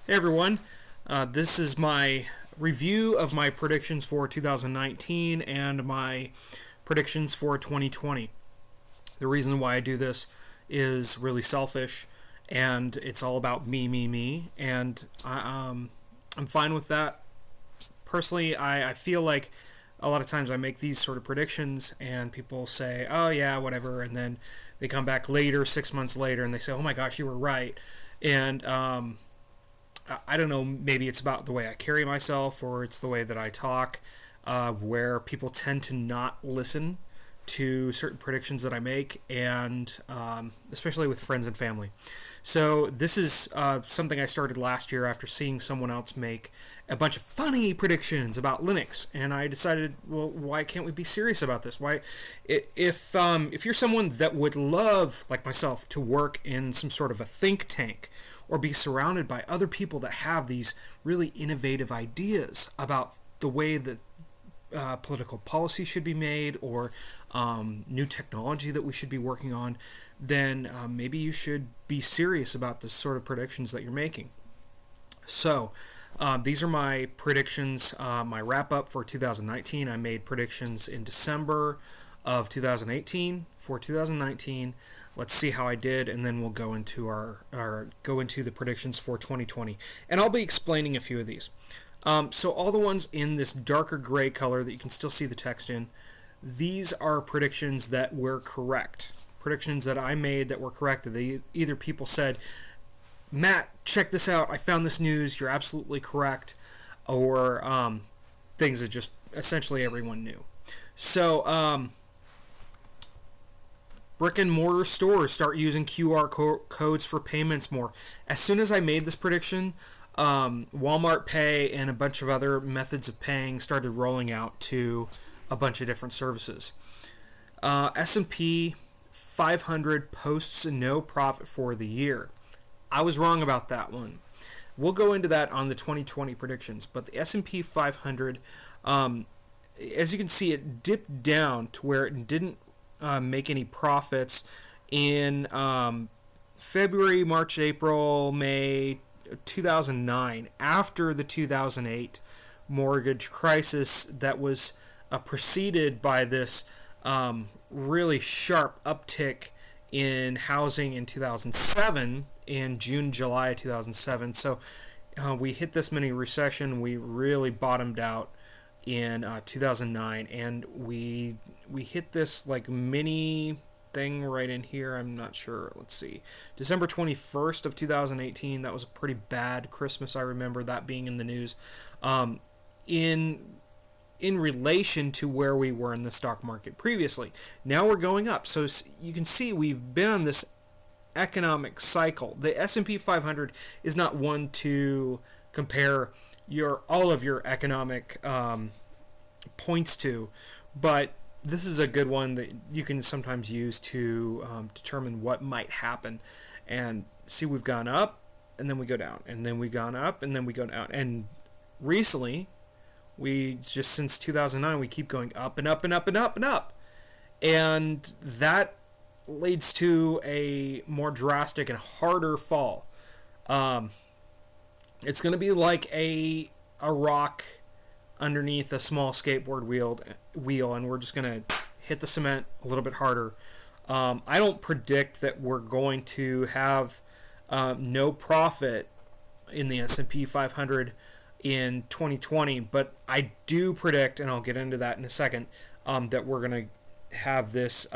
Hey everyone, this is my review of my predictions for 2019 and my predictions for 2020. The reason why I do this is really selfish, and it's all about me, and I'm fine with that. Personally, I feel like a lot of times I make these sort of predictions and people say, oh yeah, whatever, and then they come back later, 6 months later, and they say, oh my gosh, you were right. And I don't know, maybe it's about the way I carry myself or it's the way that I talk, where people tend to not listen to certain predictions that I make, and especially with friends and family. So this is something I started last year after seeing someone else make a bunch of funny predictions about Linux, and I decided, well, why can't we be serious about this? Why, if you're someone that would love, like myself, to work in some sort of a think tank or be surrounded by other people that have these really innovative ideas about the way that political policy should be made, or new technology that we should be working on, then maybe you should be serious about the sort of predictions that you're making. So these are my predictions, my wrap up for 2019. I made predictions in December of 2018 for 2019. Let's see how I did, and then we'll go into the predictions for 2020. And I'll be explaining a few of these. So all the ones in this darker gray color that you can still see the text in, these are predictions that were correct. Predictions that I made that were correct. That either people said, Matt, check this out, I found this news, you're absolutely correct, or things that just essentially everyone knew. So brick and mortar stores start using QR codes for payments more. As soon as I made this prediction, Walmart Pay and a bunch of other methods of paying started rolling out to a bunch of different services. S&P 500 posts no profit for the year. I was wrong about that one. We'll go into that on the 2020 predictions, but the S&P 500, as you can see, it dipped down to where it didn't make any profits in February, March, April, May 2009, after the 2008 mortgage crisis that was preceded by this really sharp uptick in housing in 2007, in June, July 2007. So we hit this mini recession. We really bottomed out in 2009, and we hit this like mini thing right in here. I'm not sure. Let's see. December 21st of 2018. That was a pretty bad Christmas. I remember that being in the news. In relation to where we were in the stock market previously. Now we're going up. So you can see we've been on this economic cycle. The S&P 500 is not one to compare all of your economic points to, but this is a good one that you can sometimes use to determine what might happen. And see, we've gone up, and then we go down, and then we've gone up, and then we go down. And recently, since 2009, we keep going up and up and up and up and up. And that leads to a more drastic and harder fall. It's going to be like a rock underneath a small skateboard wheel, and we're just going to hit the cement a little bit harder. I don't predict that we're going to have no profit in the S&P 500 in 2020, but I do predict, and I'll get into that in a second, that we're going to have this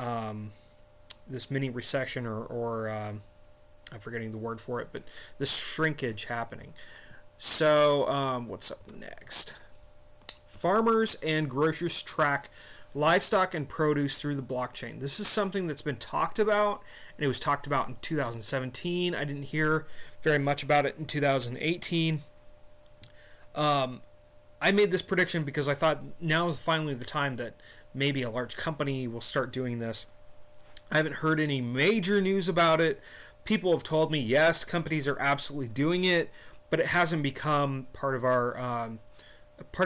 mini recession, or I'm forgetting the word for it, but this shrinkage happening. So what's up next? Farmers and grocers track livestock and produce through the blockchain. This is something that's been talked about, and it was talked about in 2017. I didn't hear very much about it in 2018. I made this prediction because I thought now is finally the time that maybe a large company will start doing this. I haven't heard any major news about it. People have told me, yes, companies are absolutely doing it, but it hasn't become part of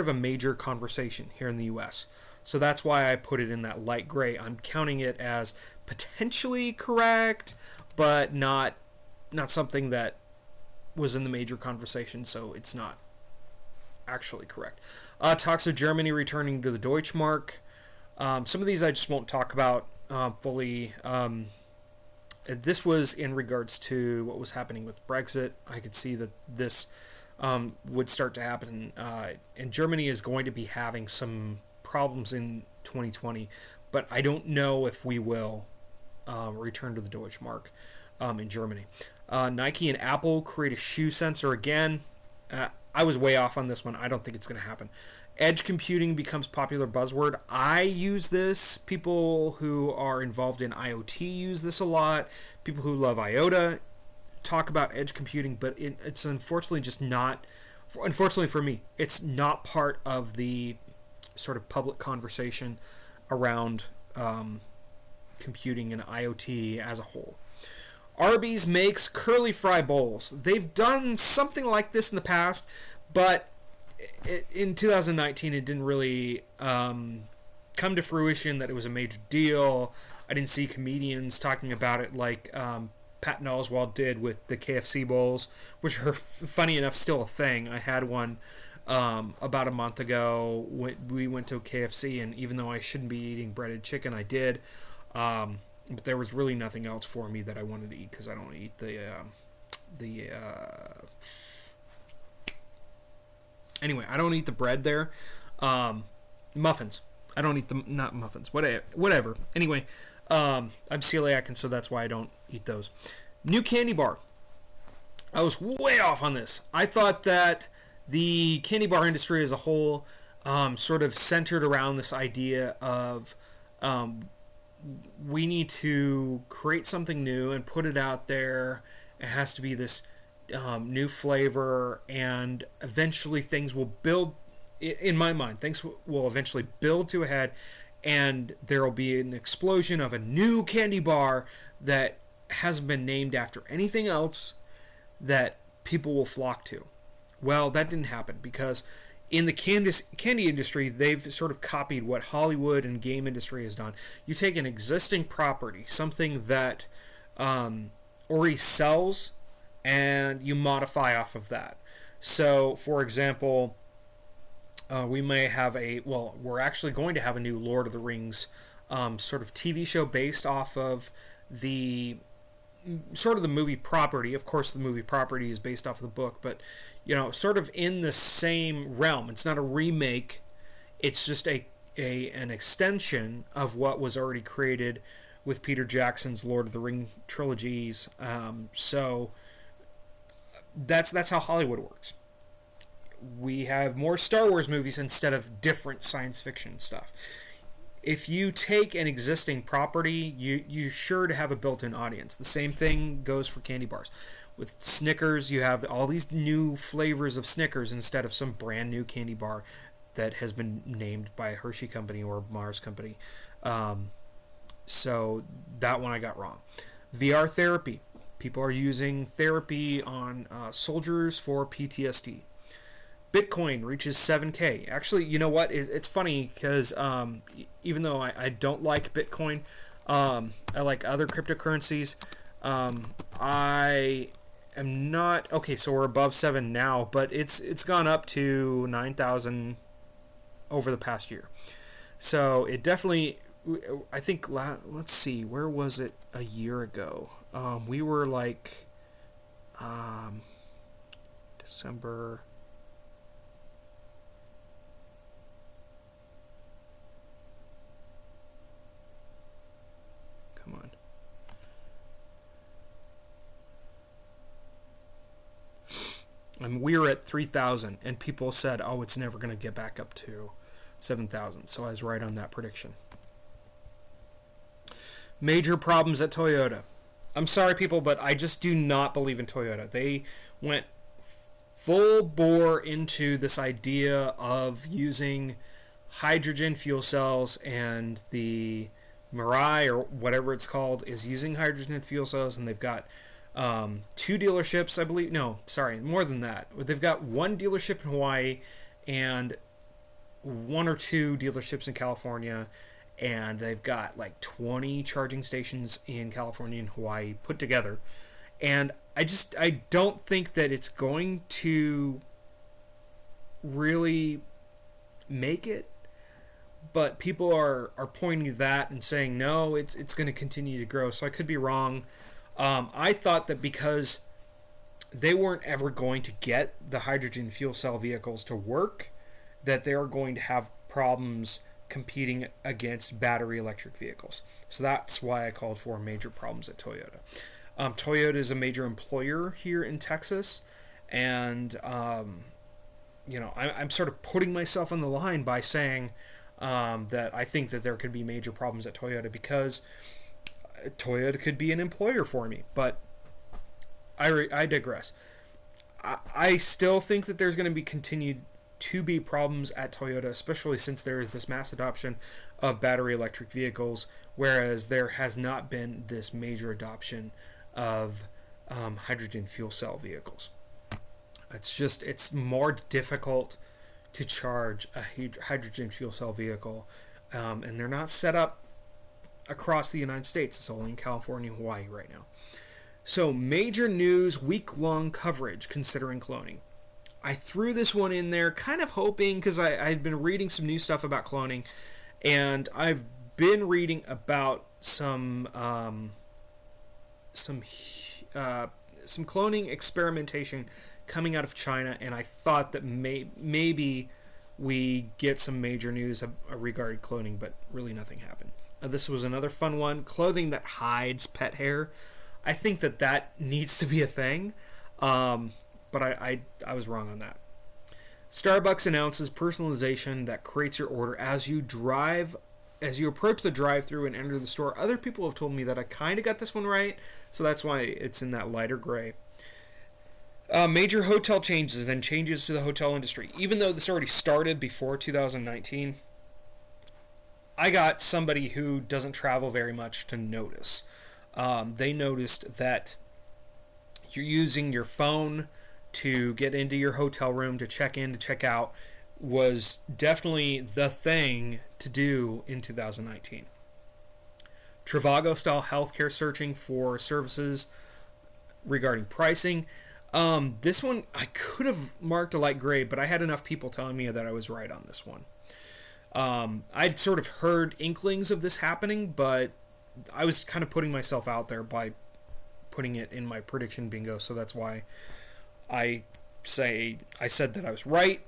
a major conversation here in the U.S. So that's why I put it in that light gray. I'm counting it as potentially correct, but not something that was in the major conversation, so it's not actually correct. Talks of Germany returning to the Deutschmark. Some of these I just won't talk about fully. This was in regards to what was happening with Brexit. I could see that this would start to happen, and Germany is going to be having some problems in 2020, but I don't know if we will return to the Deutschmark in Germany. Nike and Apple create a shoe sensor again. I was way off on this one. I don't think it's going to happen. Edge computing becomes popular buzzword. I use this. People who are involved in IoT use this a lot. People who love IOTA talk about edge computing, but it's unfortunately just not. Unfortunately for me, it's not part of the sort of public conversation around computing and IoT as a whole. Arby's makes curly fry bowls. They've done something like this in the past, but in 2019 it didn't really come to fruition that it was a major deal. I didn't see comedians talking about it like Patton Oswalt did with the KFC bowls, which are funny enough still a thing. I had one about a month ago. We went to KFC, and even though I shouldn't be eating breaded chicken, I did. But there was really nothing else for me that I wanted to eat because I don't eat anyway, I don't eat the bread there. Muffins. I don't eat not muffins. Whatever. Anyway, I'm celiac, and so that's why I don't eat those. New candy bar. I was way off on this. I thought that the candy bar industry as a whole sort of centered around this idea of we need to create something new and put it out there. It has to be this new flavor, and eventually things will build. In my mind, things will eventually build to a head, and there will be an explosion of a new candy bar that hasn't been named after anything else that people will flock to. Well, that didn't happen because in the candy industry, they've sort of copied what Hollywood and game industry has done. You take an existing property, something that already sells, and you modify off of that. So, for example, we may have we're actually going to have a new Lord of the Rings sort of TV show based off of the movie property. Of course, the movie property is based off of the book, but sort of in the same realm. It's not a remake. It's just an extension of what was already created with Peter Jackson's Lord of the Ring trilogies. So that's how Hollywood works. We have more Star Wars movies instead of different science fiction stuff. If you take an existing property, you're sure to have a built-in audience. The same thing goes for candy bars. With Snickers, you have all these new flavors of Snickers instead of some brand new candy bar that has been named by a Hershey company or Mars company. So that one I got wrong. VR therapy. People are using therapy on soldiers for PTSD. Bitcoin reaches 7K. Actually, you know what? It's funny because even though I don't like Bitcoin, I like other cryptocurrencies. I am not... Okay, so we're above 7 now, but it's gone up to 9,000 over the past year. So it definitely... I think... Let's see. Where was it a year ago? We were like... December... Come on. We were at 3,000, and people said, "Oh, it's never going to get back up to 7,000." So I was right on that prediction. Major problems at Toyota. I'm sorry, people, but I just do not believe in Toyota. They went full bore into this idea of using hydrogen fuel cells, and the Mirai, or whatever it's called, is using hydrogen fuel cells, and they've got 2 dealerships, I believe. No, sorry, more than that. They've got 1 dealership in Hawaii and 1 or 2 dealerships in California, and they've got like 20 charging stations in California and Hawaii put together. And I don't think that it's going to really make it, but people are pointing to that and saying no, it's going to continue to grow. So I could be wrong. I thought that because they weren't ever going to get the hydrogen fuel cell vehicles to work, that they are going to have problems competing against battery electric vehicles. So that's why I called for major problems at Toyota. Toyota is a major employer here in Texas, and I'm sort of putting myself on the line by saying that I think that there could be major problems at Toyota because Toyota could be an employer for me. But I digress. I still think that there's going to be continued to be problems at Toyota, especially since there is this mass adoption of battery electric vehicles, whereas there has not been this major adoption of hydrogen fuel cell vehicles. It's more difficult to charge a hydrogen fuel cell vehicle, and they're not set up across the United States. It's only in California and Hawaii right now. So, major news, week-long coverage considering cloning. I threw this one in there kind of hoping, because I'd been reading some new stuff about cloning, and I've been reading about some cloning experimentation coming out of China, and I thought that maybe we get some major news regarding cloning, but really nothing happened. This was another fun one. Clothing that hides pet hair. I think that needs to be a thing, but I was wrong on that. Starbucks announces personalization that creates your order as you approach the drive-thru and enter the store. Other people have told me that I kind of got this one right, so that's why it's in that lighter gray. Major hotel changes and changes to the hotel industry. Even though this already started before 2019, I got somebody who doesn't travel very much to notice. They noticed that you're using your phone to get into your hotel room, to check in, to check out, was definitely the thing to do in 2019. Trivago-style healthcare searching for services regarding pricing. This one, I could have marked a light gray, but I had enough people telling me that I was right on this one. I'd sort of heard inklings of this happening, but I was kind of putting myself out there by putting it in my prediction bingo, so that's why I said that I was right,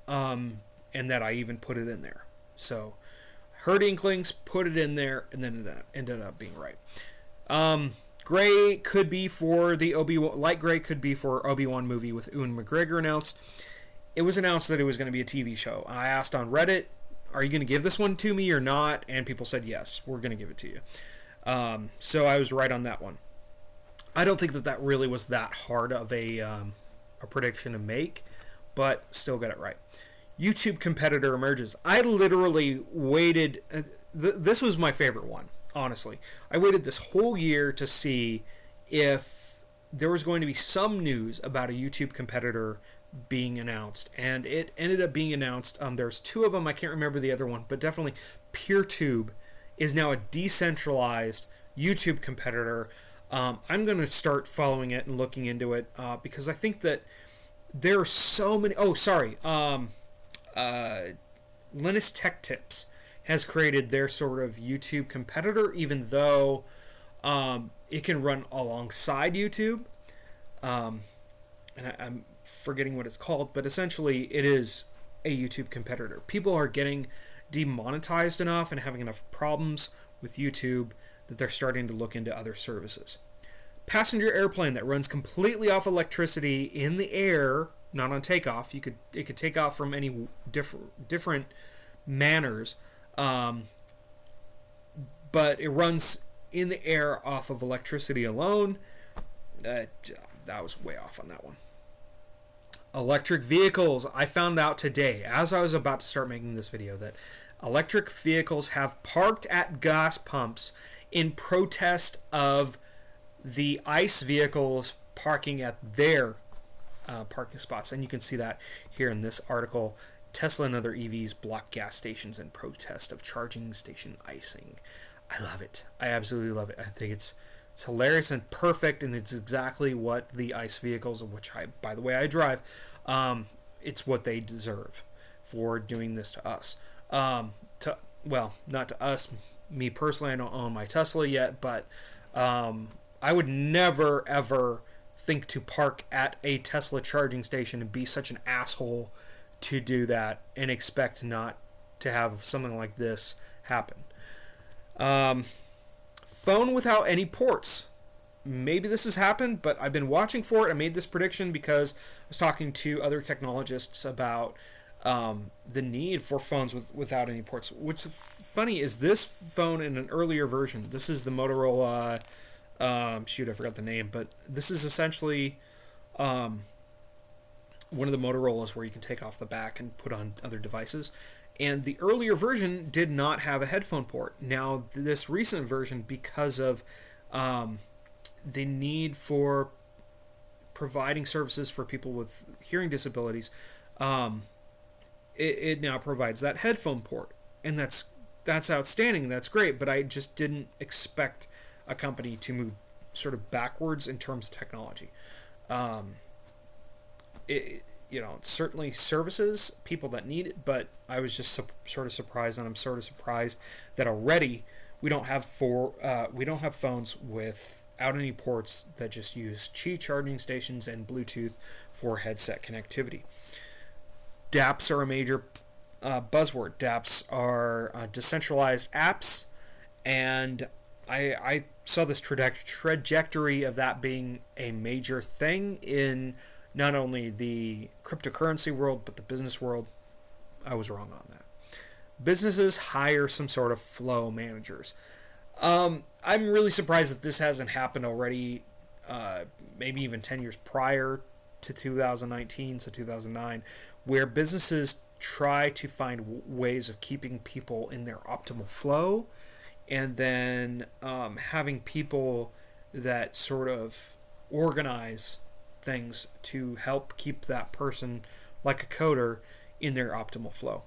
and that I even put it in there. So, heard inklings, put it in there, and then it ended up being right. Gray could be for the light gray could be for Obi-Wan movie with Ewan McGregor announced. It was announced that it was going to be a TV show. I asked on Reddit, are you going to give this one to me or not? And people said, yes, we're going to give it to you. So I was right on that one. I don't think that really was that hard of a prediction to make, but still got it right. YouTube competitor emerges. I literally waited. This was my favorite one, honestly. I waited this whole year to see if there was going to be some news about a YouTube competitor being announced, and it ended up being announced. There's two of them. I can't remember the other one, but definitely PeerTube is now a decentralized YouTube competitor. I'm going to start following it and looking into it because I think that there are so many. Oh, sorry. Linus Tech Tips has created their sort of YouTube competitor, even though it can run alongside YouTube. And I'm forgetting what it's called, but essentially it is a YouTube competitor. People are getting demonetized enough and having enough problems with YouTube that they're starting to look into other services. Passenger airplane that runs completely off electricity in the air, not on takeoff. It could take off from any different manners, but it runs in the air off of electricity alone. That was way off on that one. Electric vehicles. I found out today, as I was about to start making this video, that electric vehicles have parked at gas pumps in protest of the ICE vehicles parking at their parking spots. And you can see that here in this article. Tesla and other EVs block gas stations in protest of charging station icing. I love it. I absolutely love it. I think it's It's hilarious and perfect, and it's exactly what the ICE vehicles, of which by the way, I drive, it's what they deserve for doing this to us. Well, not to us, me personally, I don't own my Tesla yet, but I would never ever think to park at a Tesla charging station and be such an asshole to do that and expect not to have something like this happen. Phone without any ports. Maybe this has happened, but I've been watching for it. I made this prediction because I was talking to other technologists about the need for phones without any ports. What's funny is this phone in an earlier version. This is the Motorola. I forgot the name, but this is essentially one of the Motorola's where you can take off the back and put on other devices. And the earlier version did not have a headphone port. Now, this recent version, because of the need for providing services for people with hearing disabilities, it now provides that headphone port. And that's outstanding. That's great. But I just didn't expect a company to move sort of backwards in terms of technology. It certainly services people that need it, but I was just sort of surprised, and I'm sort of surprised that already we don't have phones without any ports that just use Qi charging stations and Bluetooth for headset connectivity. dApps are a major buzzword. dApps are decentralized apps, and I saw this trajectory of that being a major thing in not only the cryptocurrency world, but the business world. I was wrong on that. Businesses hire some sort of flow managers. I'm really surprised that this hasn't happened already, maybe even 10 years prior to 2019, so 2009, where businesses try to find ways of keeping people in their optimal flow, and then having people that sort of organize things to help keep that person, like a coder, in their optimal flow.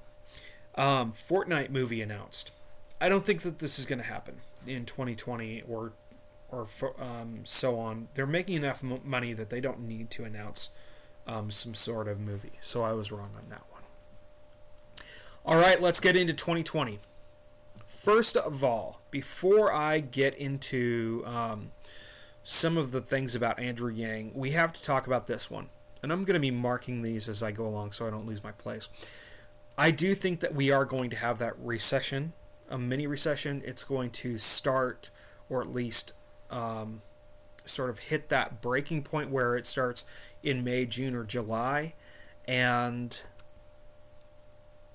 Fortnite movie announced. I don't think that this is going to happen in 2020 or so on. They're making enough money that they don't need to announce some sort of movie. So I was wrong on that one. All right, let's get into 2020. First of all, before I get into some of the things about Andrew Yang, we have to talk about this one. And I'm going to be marking these as I go along so I don't lose my place. I do think that we are going to have that recession, a mini recession. It's going to start, or at least sort of hit that breaking point where it starts in May, June, or July. And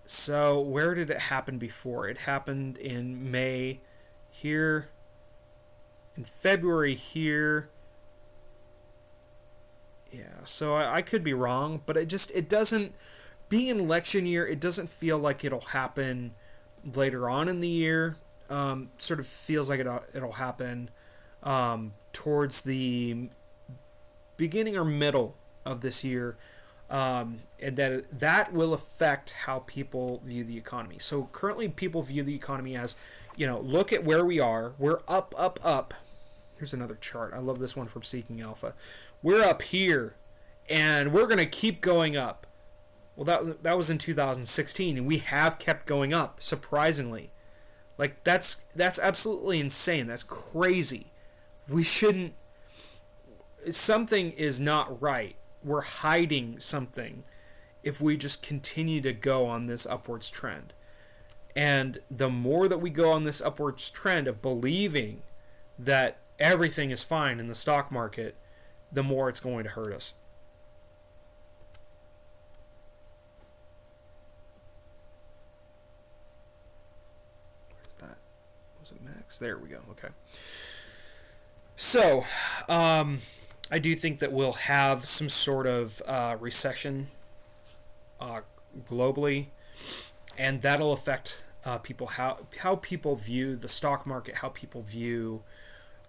so where did it happen before? It happened in May here, in February here. Yeah, so I could be wrong, but it doesn't, being an election year, it doesn't feel like it'll happen later on in the year. Sort of feels like it'll happen towards the beginning or middle of this year, and that will affect how people view the economy. So currently people view the economy as, look at where we are. We're up, up, up. Here's another chart. I love this one from Seeking Alpha. We're up here, and we're going to keep going up. Well, that was in 2016, and we have kept going up, surprisingly. Like, that's absolutely insane. That's crazy. We shouldn't... Something is not right. We're hiding something if we just continue to go on this upwards trend. And the more that we go on this upwards trend of believing that everything is fine in the stock market, the more it's going to hurt us. Where's that? Was it max? There we go. Okay. So, I do think that we'll have some sort of recession globally, and that'll affect people, how people view the stock market, how people view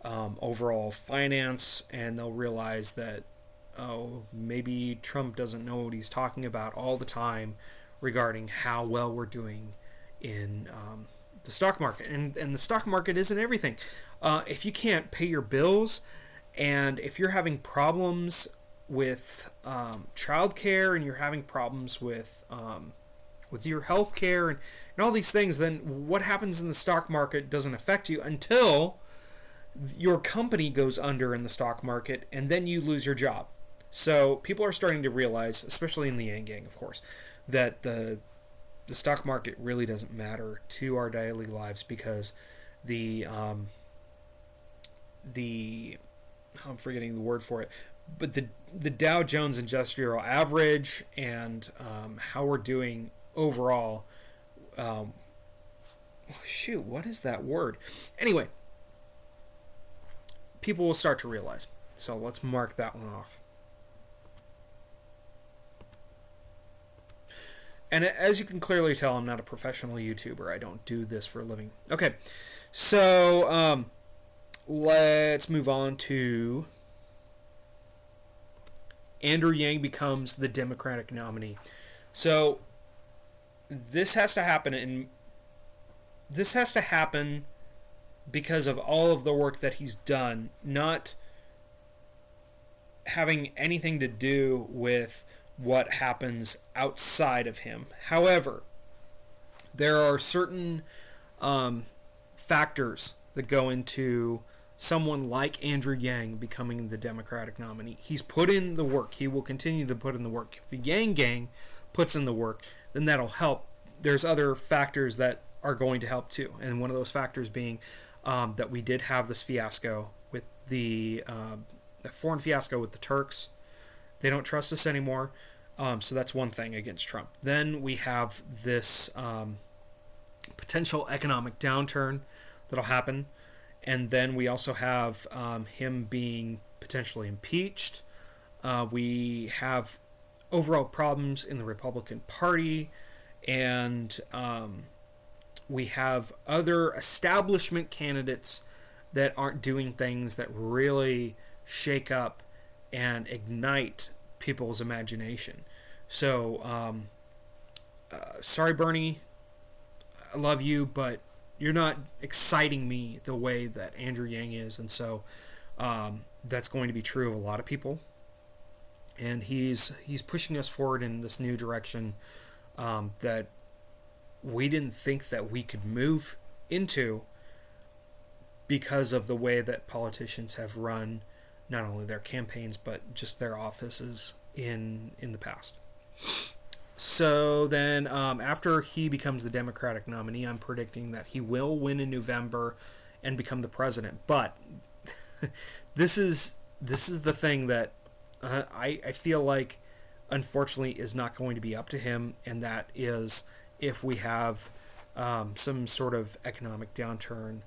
overall finance, and they'll realize that, maybe Trump doesn't know what he's talking about all the time regarding how well we're doing in the stock market. And the stock market isn't everything. If you can't pay your bills, and if you're having problems with childcare, and you're having problems with your health care and all these things, then what happens in the stock market doesn't affect you until your company goes under in the stock market, and then you lose your job. So people are starting to realize, especially in the Yang Gang, of course, that the stock market really doesn't matter to our daily lives, because the I'm forgetting the word for it, but the Dow Jones Industrial Average and how we're doing overall. What is that word? Anyway, people will start to realize. So let's mark that one off. And as you can clearly tell, I'm not a professional YouTuber. I don't do this for a living. Okay, so let's move on to Andrew Yang becomes the Democratic nominee. So this has to happen, because of all of the work that he's done, not having anything to do with what happens outside of him. However, there are certain factors that go into someone like Andrew Yang becoming the Democratic nominee. He's put in the work. He will continue to put in the work. If the Yang Gang puts in the work, then that'll help. There's other factors that are going to help too, and one of those factors being that we did have this fiasco with the foreign fiasco with the Turks. They don't trust us anymore, so that's one thing against Trump. Then we have this potential economic downturn that'll happen, and then we also have him being potentially impeached. We have overall problems in the Republican Party, and we have other establishment candidates that aren't doing things that really shake up and ignite people's imagination. So, sorry, Bernie, I love you, but you're not exciting me the way that Andrew Yang is, and so that's going to be true of a lot of people. And he's pushing us forward in this new direction that we didn't think that we could move into, because of the way that politicians have run not only their campaigns but just their offices in the past. So then after he becomes the Democratic nominee, I'm predicting that he will win in November and become the president. But this is the thing that I feel like unfortunately is not going to be up to him, and that is if we have some sort of economic downturn.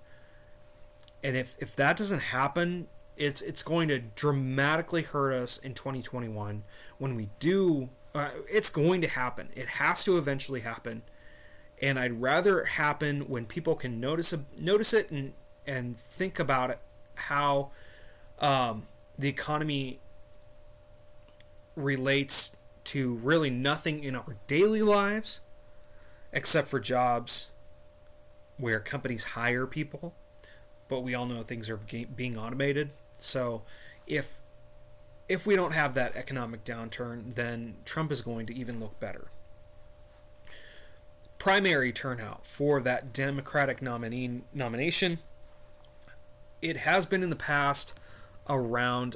And if that doesn't happen, it's going to dramatically hurt us in 2021 when we do. It's going to happen. It has to eventually happen, and I'd rather it happen when people can notice it and think about it, how the economy relates to really nothing in our daily lives except for jobs where companies hire people, but we all know things are being automated. So if we don't have that economic downturn, then Trump is going to even look better. Primary turnout for that Democratic nomination, it has been in the past around,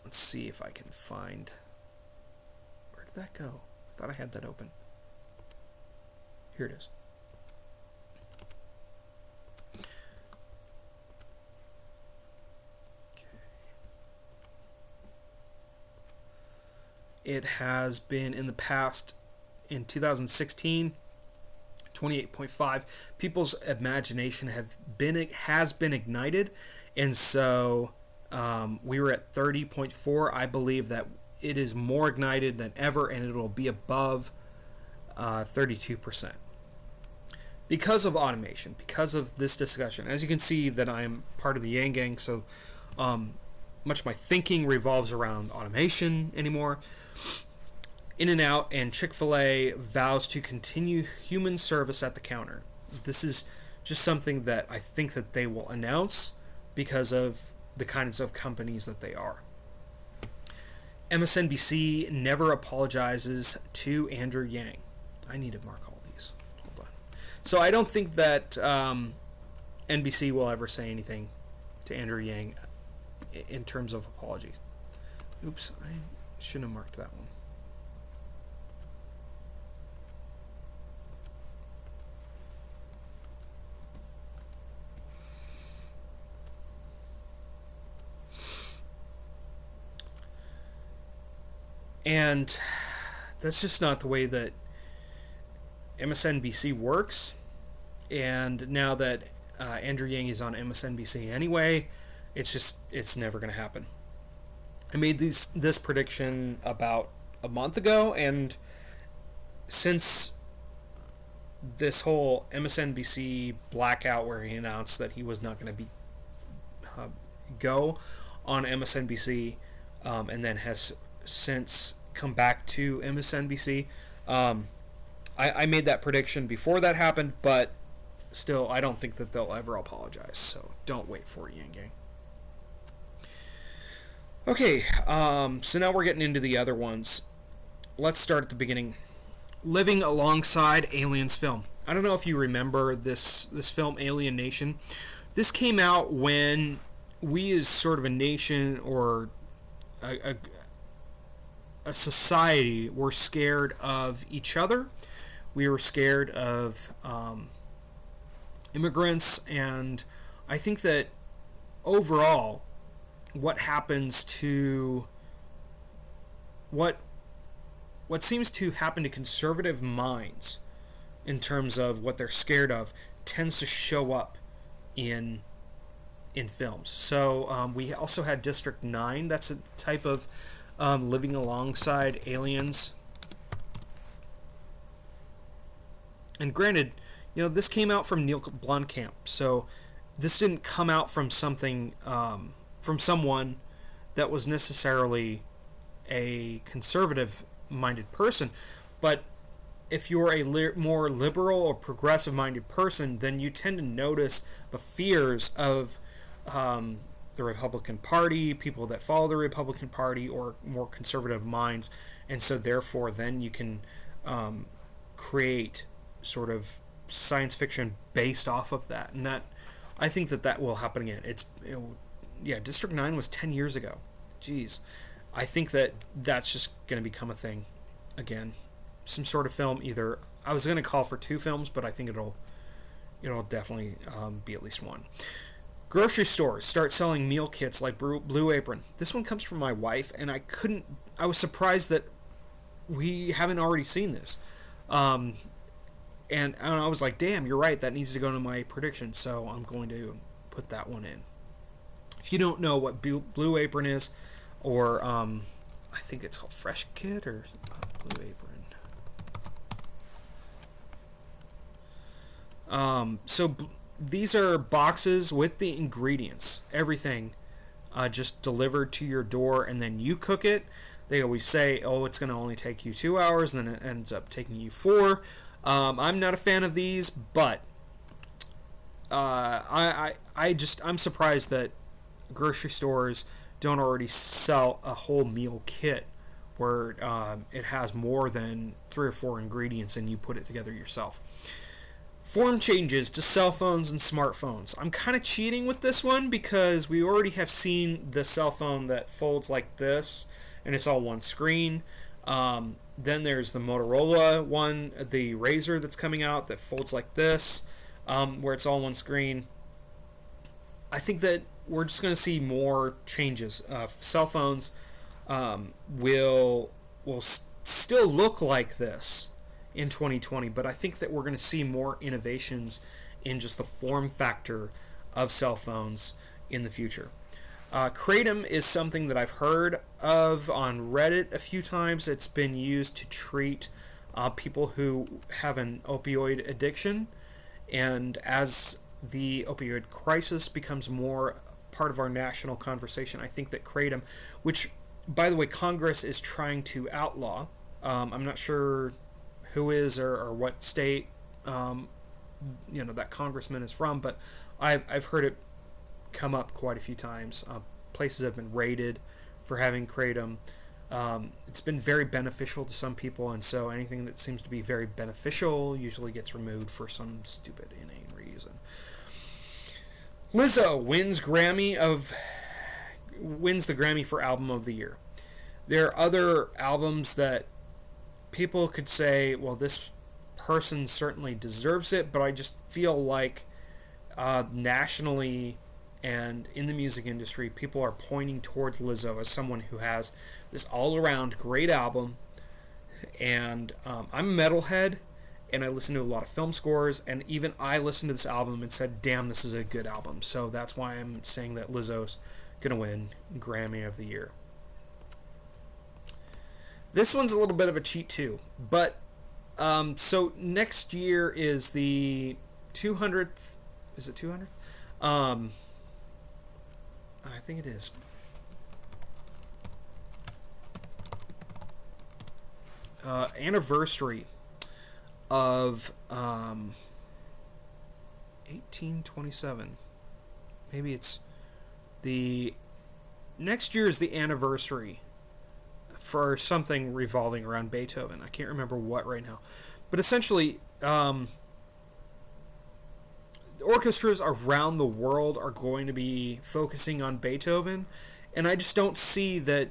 let's see if I can find, where did that go? I thought I had that open. Here it is. It has been in the past, in 2016, 28.5. People's imagination has been ignited, and so we were at 30.4. I believe that it is more ignited than ever, and it'll be above 32%. Because of automation, because of this discussion. As you can see that I am part of the Yang Gang, so much of my thinking revolves around automation anymore. In-N-Out and Chick-fil-A vows to continue human service at the counter. This is just something that I think that they will announce because of the kinds of companies that they are. MSNBC never apologizes to Andrew Yang. I need to mark all these. Hold on. So I don't think that NBC will ever say anything to Andrew Yang in terms of apologies. Oops, I shouldn't have marked that one. And that's just not the way that MSNBC works. And now that Andrew Yang is on MSNBC anyway, it's never going to happen. I made this prediction about a month ago, and since this whole MSNBC blackout where he announced that he was not going to be go on MSNBC, and then has since come back to MSNBC. I made that prediction before that happened, but still, I don't think that they'll ever apologize. So don't wait for it, Yang Gang. Okay, so now we're getting into the other ones. Let's start at the beginning. Living Alongside Aliens film. I don't know if you remember this film, Alien Nation. This came out when we as sort of a nation or a society were scared of each other. We were scared of immigrants, and I think that overall what happens to what seems to happen to conservative minds in terms of what they're scared of tends to show up in films. So we also had District 9. That's a type of living alongside aliens. And granted, this came out from Neil Blomkamp, so this didn't come out from something from someone that was necessarily a conservative-minded person. But if you're a more liberal or progressive-minded person, then you tend to notice the fears of the Republican Party, people that follow the Republican Party, or more conservative minds, and so therefore then you can create sort of science fiction based off of that, and that I think that will happen again. District 9 was 10 years ago. Jeez, I think that's just going to become a thing again. Some sort of film. Either I was going to call for 2 films, but I think it'll definitely be at least 1. Grocery stores start selling meal kits like Blue Apron. This one comes from my wife, and I was surprised that we haven't already seen this. And I was like, damn, you're right, that needs to go into my prediction, so I'm going to put that one in. If you don't know what Blue Apron is, or I think it's called Fresh Kit or Blue Apron. These are boxes with the ingredients, everything, just delivered to your door, and then you cook it. They always say, oh, it's going to only take you 2 hours, and then it ends up taking you 4. I'm not a fan of these, but I'm surprised that grocery stores don't already sell a whole meal kit where it has more than 3 or 4 ingredients and you put it together yourself. Form changes to cell phones and smartphones. I'm kind of cheating with this one because we already have seen the cell phone that folds like this and it's all one screen. Then there's the Motorola one, the Razr that's coming out that folds like this, where it's all one screen. I think that we're just going to see more changes. Cell phones will still look like this in 2020, but I think that we're going to see more innovations in just the form factor of cell phones in the future. Kratom is something that I've heard of on Reddit a few times. It's been used to treat people who have an opioid addiction, and as the opioid crisis becomes more part of our national conversation, I think that kratom, which, by the way, Congress is trying to outlaw. I'm not sure who is or what state that congressman is from, but I've heard it come up quite a few times. Places have been raided for having kratom. It's been very beneficial to some people, and so anything that seems to be very beneficial usually gets removed for some stupid, inane reason. Lizzo wins the Grammy for Album of the Year. There are other albums that people could say, well, this person certainly deserves it, but I just feel like nationally and in the music industry, people are pointing towards Lizzo as someone who has this all-around great album. And I'm a metalhead, and I listen to a lot of film scores, and even I listened to this album and said, damn, this is a good album. So that's why I'm saying that Lizzo's going to win Grammy of the Year. This one's a little bit of a cheat too, but so next year is the 200th. Is it 200th? I think it is. Anniversary of 1827. Maybe it's the next year is the anniversary for something revolving around Beethoven. I can't remember what right now, but essentially, orchestras around the world are going to be focusing on Beethoven, and I just don't see that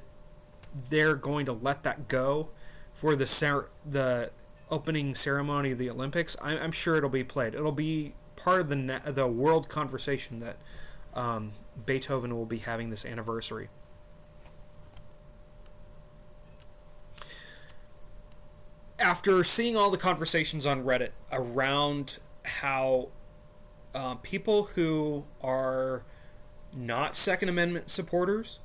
they're going to let that go for the opening ceremony of the Olympics. I'm sure it'll be played. It'll be part of the world conversation that Beethoven will be having this anniversary. After seeing all the conversations on Reddit around how people who are not Second Amendment supporters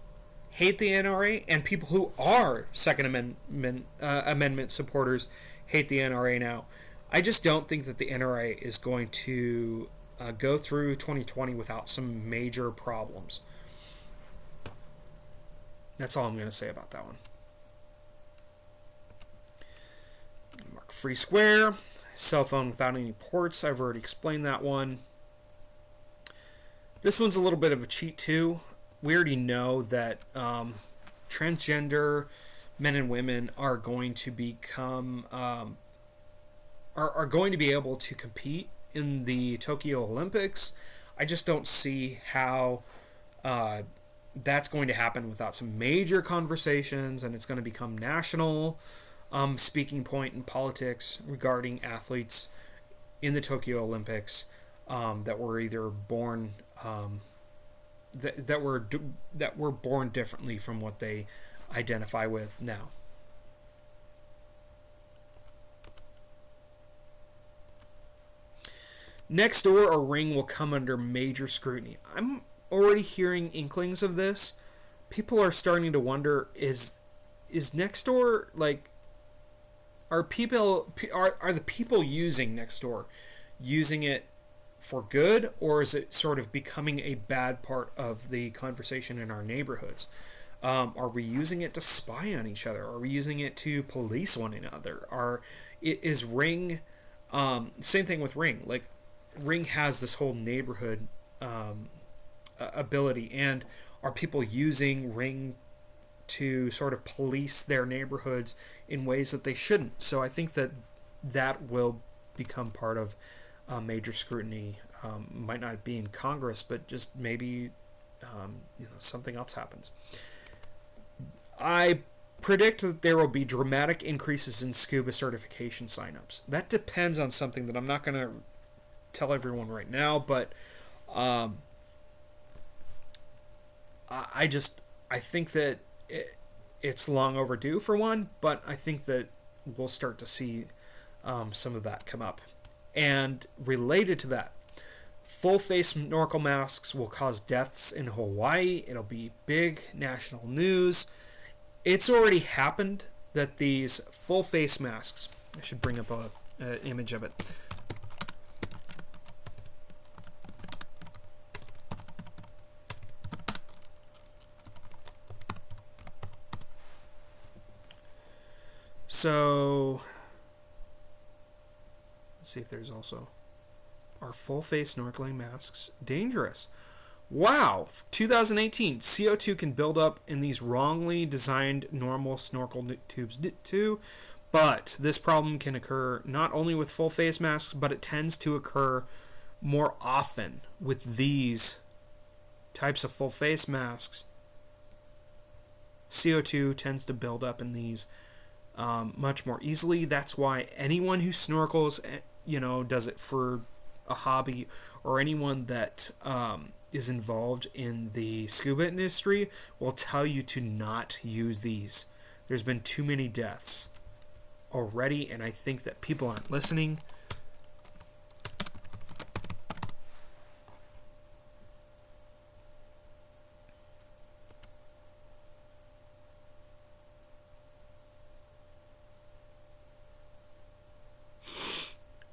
hate the NRA, and people who are Second Amendment supporters hate the NRA now, I just don't think that the NRA is going to go through 2020 without some major problems. That's all I'm going to say about that one. Mark Free Square, cell phone without any ports. I've already explained that one. This one's a little bit of a cheat too. We already know that transgender men and women are going to become are going to be able to compete in the Tokyo Olympics. I just don't see how that's going to happen without some major conversations, and it's going to become national speaking point in politics regarding athletes in the Tokyo Olympics that were either born that were born differently from what they identify with now. Nextdoor or Ring will come under major scrutiny. I'm already hearing inklings of this. People are starting to wonder, is Nextdoor, like, are the people using Nextdoor using it for good, or is it sort of becoming a bad part of the conversation in our neighborhoods? Are we using it to spy on each other? Are we using it to police one another? Is Ring same thing with Ring? Like, Ring has this whole neighborhood ability, and are people using Ring to sort of police their neighborhoods in ways that they shouldn't? So I think that will become part of major scrutiny. Might not be in Congress, but just maybe something else happens. I predict that there will be dramatic increases in scuba certification signups. That depends on something that I'm not going to tell everyone right now, but I think that it's long overdue for one, but I think that we'll start to see some of that come up. And related to that, full face snorkel masks will cause deaths in Hawaii. It'll be big national news. It's already happened that these full face masks, I should bring up an image of it. So, let's see if there's also Are full-face snorkeling masks dangerous? Wow, 2018, CO2 can build up in these wrongly designed normal snorkel tubes too, but this problem can occur not only with full face masks, but it tends to occur more often with these types of full face masks. CO2 tends to build up in these much more easily. That's why anyone who snorkels, does it for a hobby, or anyone that is involved in the scuba industry will tell you to not use these. There's been too many deaths already, and I think that people aren't listening.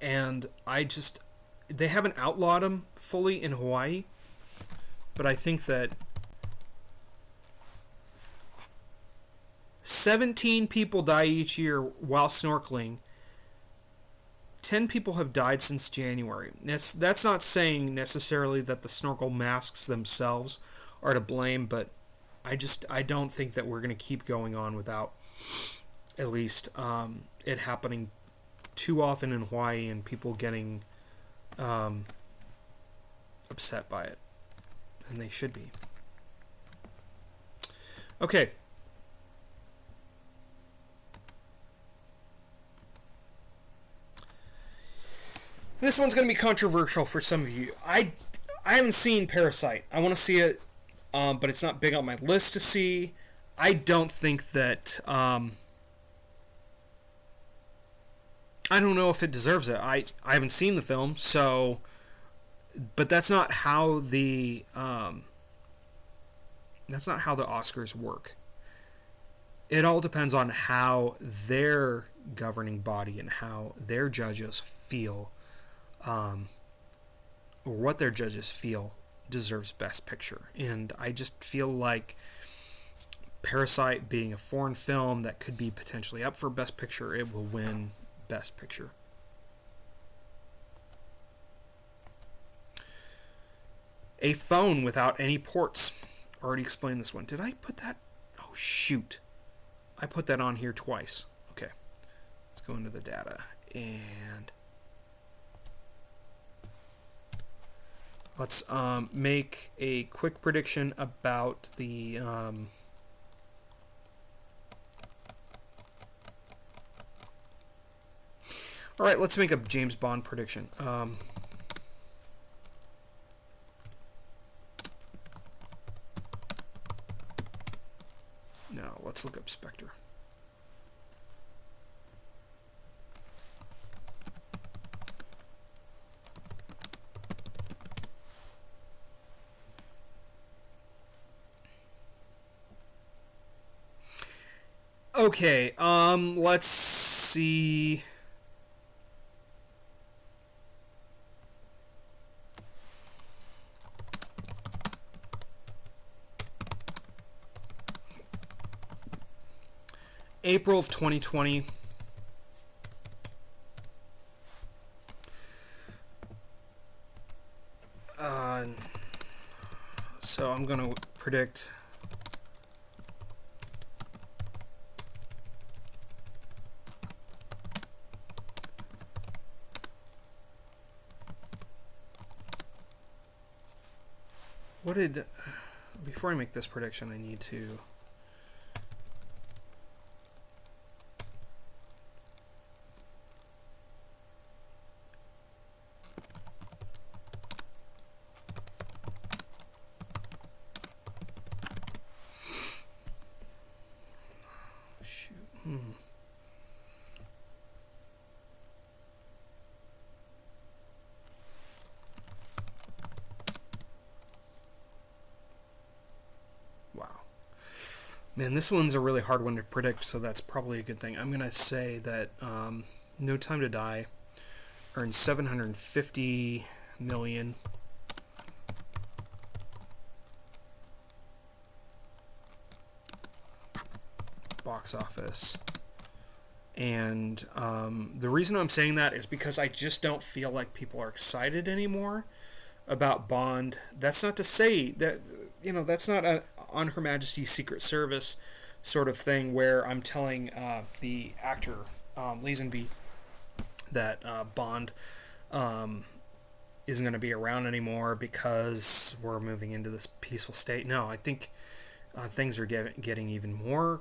And they haven't outlawed them fully in Hawaii, but I think that 17 people die each year while snorkeling. 10 people have died since January. That's not saying necessarily that the snorkel masks themselves are to blame, but I don't think that we're going to keep going on without at least it happening too often in Hawaii and people getting upset by it. And they should be. Okay. This one's going to be controversial for some of you. I haven't seen Parasite. I want to see it, but it's not big on my list to see. I don't think that... I don't know if it deserves it. I haven't seen the film, so... But that's not how the Oscars work. It all depends on how their governing body and how their judges feel, or what their judges feel deserves Best Picture. And I just feel like Parasite, being a foreign film that could be potentially up for Best Picture, it will win Best Picture. A phone without any ports. Already explained this one. Did I put that? Oh, shoot. I put that on here twice. Okay. Let's go into the data. And let's make a quick prediction about the... All right, let's make a James Bond prediction. No, let's look up Spectre. Okay, let's see. April of 2020. So I'm going to predict before I make this prediction, I need to Man, this one's a really hard one to predict, so that's probably a good thing. I'm going to say that No Time to Die earned $750 million. Box office. And the reason I'm saying that is because I just don't feel like people are excited anymore about Bond. That's not to say that, that's not on Her Majesty's Secret Service sort of thing where I'm telling the actor Lazenby that Bond isn't going to be around anymore because we're moving into this peaceful state. No, I think things are getting even more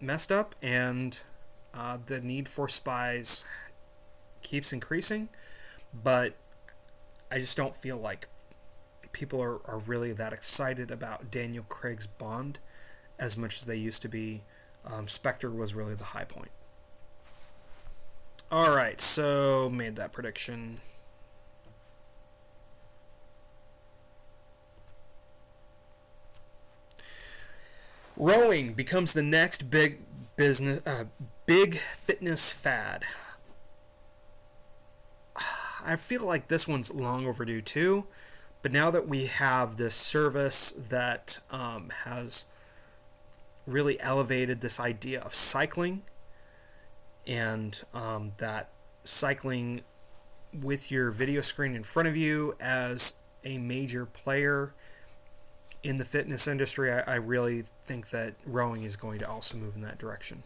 messed up, and the need for spies keeps increasing, but I just don't feel like people are really that excited about Daniel Craig's Bond as much as they used to be. Spectre was really the high point. Alright, so made that prediction. Rowing becomes the next big fitness fad. I feel like this one's long overdue too, but now that we have this service that has really elevated this idea of cycling, and that cycling with your video screen in front of you as a major player in the fitness industry, I really think that rowing is going to also move in that direction.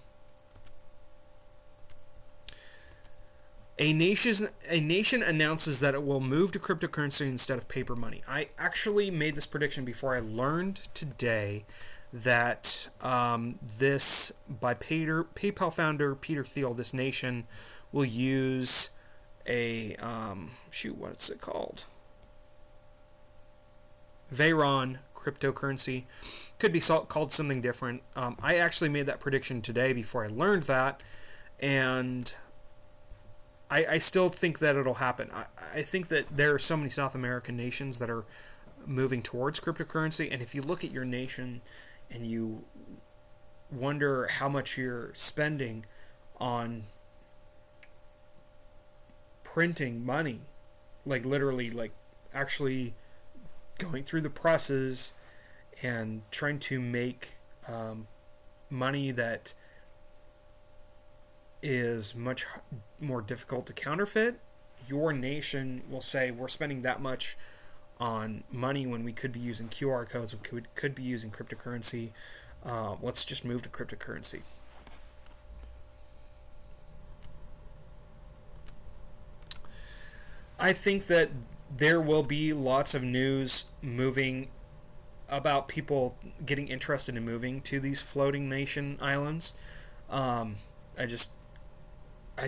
A nation announces that it will move to cryptocurrency instead of paper money. I actually made this prediction before I learned today that this, by PayPal founder Peter Thiel, this nation will use a what's it called? Veyron cryptocurrency. Could be called something different. I actually made that prediction today before I learned that, and I still think that it'll happen. I think that there are so many South American nations that are moving towards cryptocurrency, and if you look at your nation and you wonder how much you're spending on printing money, like literally, like actually going through the presses and trying to make money that is much more difficult to counterfeit, your nation will say we're spending that much on money when we could be using QR codes, we could be using cryptocurrency. Let's just move to cryptocurrency. I think that there will be lots of news moving about people getting interested in moving to these floating nation islands. I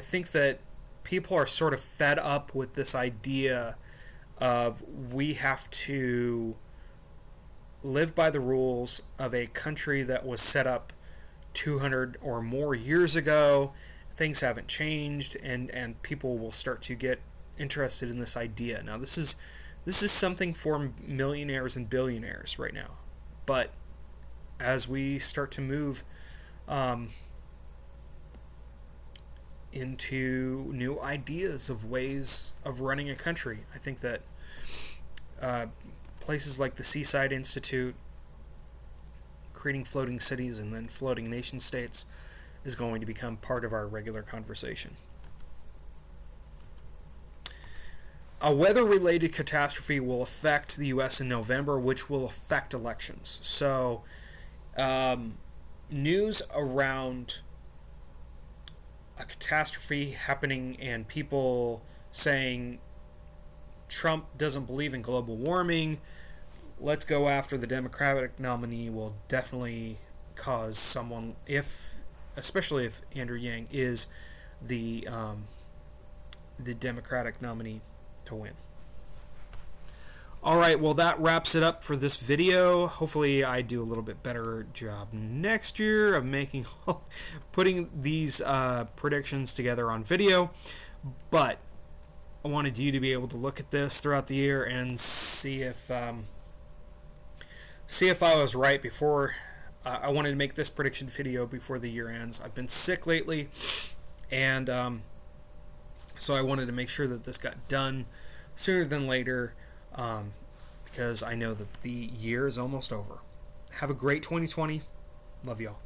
think that people are sort of fed up with this idea of we have to live by the rules of a country that was set up 200 or more years ago. Things haven't changed, and people will start to get interested in this idea. Now, this is something for millionaires and billionaires right now, but as we start to move into new ideas of ways of running a country, I think that places like the Seaside Institute, creating floating cities and then floating nation states, is going to become part of our regular conversation. A weather-related catastrophe will affect the U.S. in November, which will affect elections. So, news around a catastrophe happening and people saying Trump doesn't believe in global warming, let's go after the Democratic nominee, will definitely cause someone, especially if Andrew Yang is the Democratic nominee, to win. Alright, well that wraps it up for this video. Hopefully I do a little bit better job next year of putting these predictions together on video, but I wanted you to be able to look at this throughout the year and see if I was right before. I wanted to make this prediction video before the year ends. I've been sick lately, and so I wanted to make sure that this got done sooner than later, because I know that the year is almost over. Have a great 2020. Love y'all.